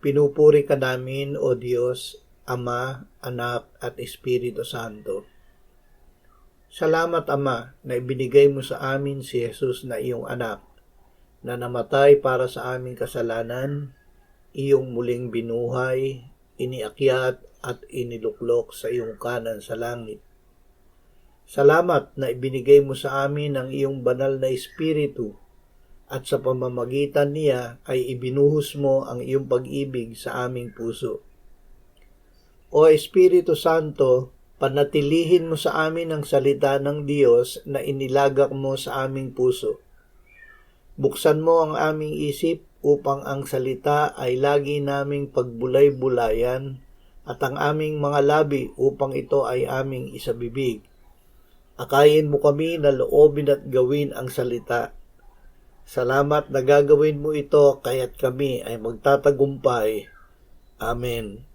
Pinupuri ka namin, O Diyos, Ama, Anak, at Espiritu Santo. Salamat, Ama, na ibinigay mo sa amin si Jesus na iyong anak, na namatay para sa aming kasalanan, iyong muling binuhay, iniakyat at iniluklok sa iyong kanan sa langit. Salamat na ibinigay mo sa amin ang iyong banal na Espiritu, at sa pamamagitan niya ay ibinuhos mo ang iyong pag-ibig sa aming puso. O Espiritu Santo, panatilihin mo sa amin ang salita ng Diyos na inilagak mo sa aming puso. Buksan mo ang aming isip upang ang salita ay lagi naming pagbulay-bulayan at ang aming mga labi upang ito ay aming isabibig. Akayin mo kami na loobin at gawin ang salita. Salamat na gagawin mo ito kaya't kami ay magtatagumpay. Amen.